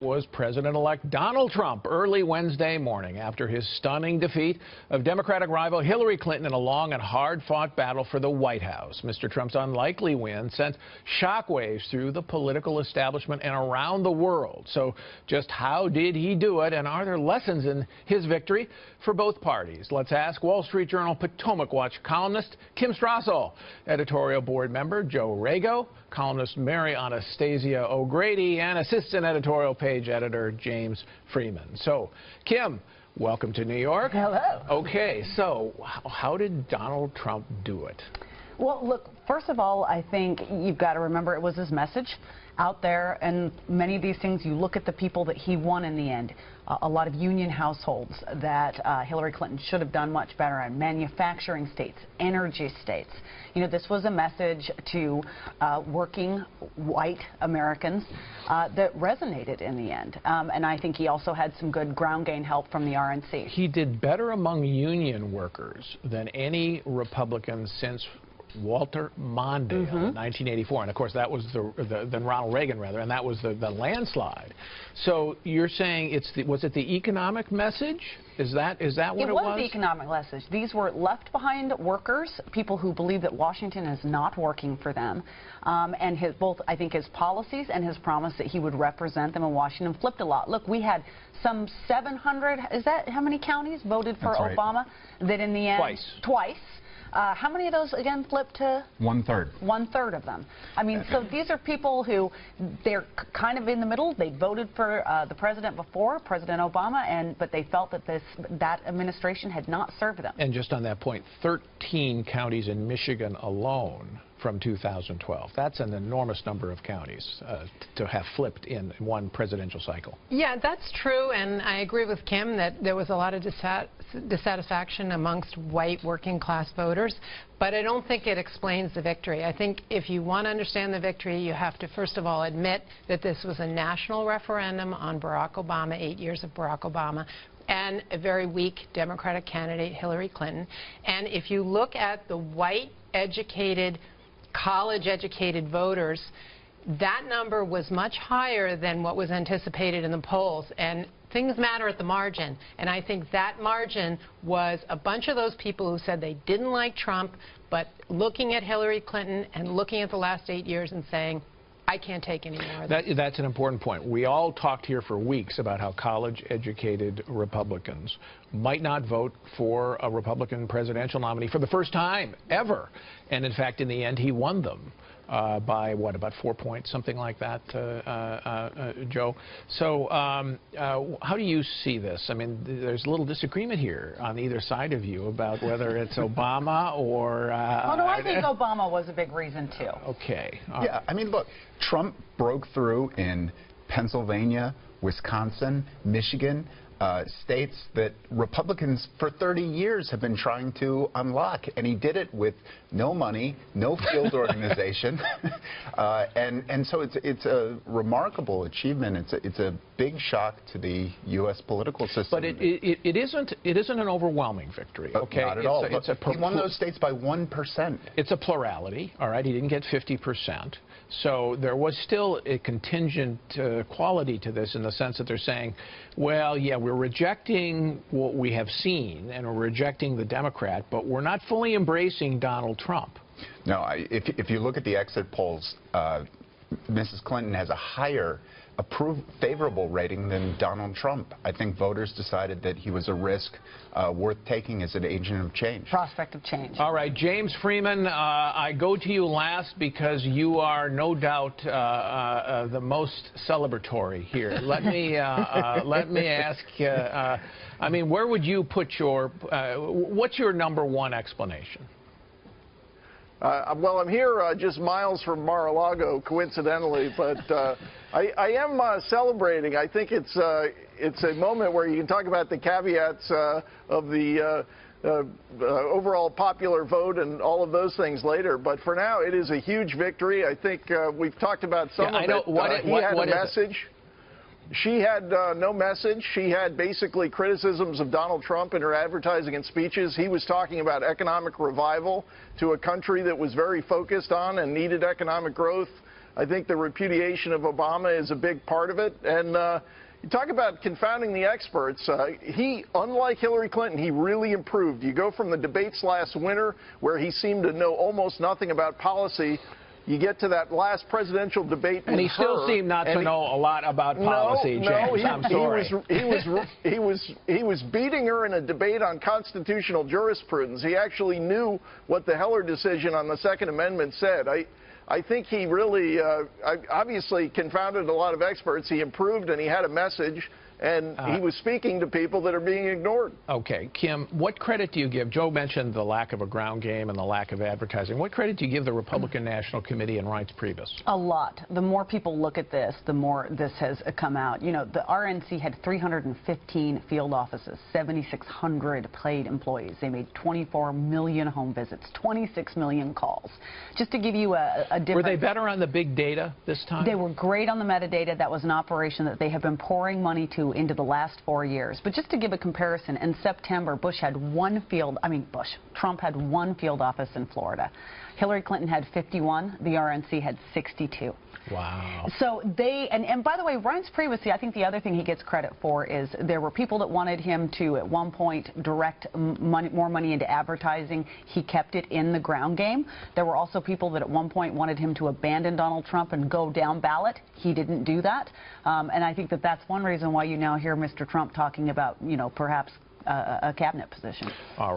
Was President-elect Donald Trump early Wednesday morning after his stunning defeat of Democratic rival Hillary Clinton in a long and hard-fought battle for the White House. Mr. Trump's unlikely win sent shockwaves through the political establishment and around the world. So just how did he do it, and are there lessons in his victory for both parties? Let's ask Wall Street Journal Potomac Watch columnist Kim Strassel, editorial board member Joe Rago, columnist Mary Anastasia O'Grady, and assistant editorial page editor James Freeman. So, Kim, welcome to New York. Hello. Okay, so how did Donald Trump do it? Well, look, first of all, I think you've got to remember it was his message out there, and many of these things, you look at the people that he won in the end. A lot of union households that Hillary Clinton should have done much better on, manufacturing states, energy states. You know, this was a message to working white Americans that resonated in the end. And I think he also had some good ground game help from the RNC. He did better among union workers than any Republican since Walter Mondale in 1984, and of course that was then Ronald Reagan rather, and that was the landslide. So you're saying was it the economic message? Is that what it was? It was the economic message. These were left behind workers, people who believe that Washington is not working for them, and I think his policies and his promise that he would represent them in Washington flipped a lot. Look, we had some 700. Is that how many counties voted for Obama? That in the end twice. How many of those, again, flipped to? One-third. One-third of them. I mean, so these are people who, they're kind of in the middle. They voted for the president before, President Obama, but they felt that that administration had not served them. And just on that point, 13 counties in Michigan alone from 2012. That's an enormous number of counties to have flipped in one presidential cycle. Yeah, that's true, and I agree with Kim that there was a lot of dissatisfaction amongst white working class voters, but I don't think it explains the victory. I think if you want to understand the victory, you have to first of all admit that this was a national referendum on Barack Obama, 8 years of Barack Obama, and a very weak Democratic candidate, Hillary Clinton. And if you look at the white, educated, college-educated voters, that number was much higher than what was anticipated in the polls. And things matter at the margin. And I think that margin was a bunch of those people who said they didn't like Trump, but looking at Hillary Clinton and looking at the last 8 years and saying, I can't take any more of this. That's an important point. We all talked here for weeks about how college-educated Republicans might not vote for a Republican presidential nominee for the first time ever. And in fact, in the end, he won them by, what, about 4 points, something like that, Joe. So how do you see this? I mean, there's a little disagreement here on either side of you about whether it's Obama or... well, no, I think Obama was a big reason, too. Okay. Yeah, I mean, look, Trump broke through in Pennsylvania, Wisconsin, Michigan, states that Republicans for 30 years have been trying to unlock, and he did it with no money, no field organization, and so it's a remarkable achievement. It's a big shock to the U.S. political system. But it isn't an overwhelming victory. Okay, not at all. He won those states by 1%. It's a plurality. All right, he didn't get 50%. So there was still a contingent quality to this in the sense that they're saying, well, yeah, we're rejecting what we have seen and we're rejecting the Democrat, but we're not fully embracing Donald Trump. No, if you look at the exit polls, Mrs. Clinton has a higher favorable rating than Donald Trump. I think voters decided that he was a risk worth taking as an agent of change. Prospect of change. All right, James Freeman, I go to you last because you are no doubt the most celebratory here. Let me ask. I mean, where would you put your? What's your #1 explanation? Well, I'm here just miles from Mar-a-Lago, coincidentally, but I am celebrating. I think it's a moment where you can talk about the caveats of the overall popular vote and all of those things later. But for now, it is a huge victory. I think we've talked about some of it. He had a message. She had no message. She had basically criticisms of Donald Trump in her advertising and speeches. He was talking about economic revival to a country that was very focused on and needed economic growth. I think the repudiation of Obama is a big part of it. And you talk about confounding the experts. He, unlike Hillary Clinton, he really improved. You go from the debates last winter, where he seemed to know almost nothing about policy. You get to that last presidential debate and with he still her, seemed not to know a lot about policy, James. I'm sorry. He was beating her in a debate on constitutional jurisprudence. He actually knew what the Heller decision on the Second Amendment said. I think he really obviously confounded a lot of experts. He improved, and he had a message. And he was speaking to people that are being ignored. Okay, Kim, what credit do you give? Joe mentioned the lack of a ground game and the lack of advertising. What credit do you give the Republican National Committee and Reince Priebus? A lot. The more people look at this, the more this has come out. You know, the RNC had 315 field offices, 7,600 paid employees. They made 24 million home visits, 26 million calls. Just to give you a different... Were they better on the big data this time? They were great on the metadata. That was an operation that they have been pouring money to into the last 4 years. But just to give a comparison, in September, Trump had one field office in Florida. Hillary Clinton had 51. The RNC had 62. Wow. So and by the way, Reince Priebus, I think the other thing he gets credit for is there were people that wanted him to, at one point, direct more money into advertising. He kept it in the ground game. There were also people that at one point wanted him to abandon Donald Trump and go down ballot. He didn't do that. And I think that that's one reason why you now hear Mr. Trump talking about, perhaps a cabinet position. All right.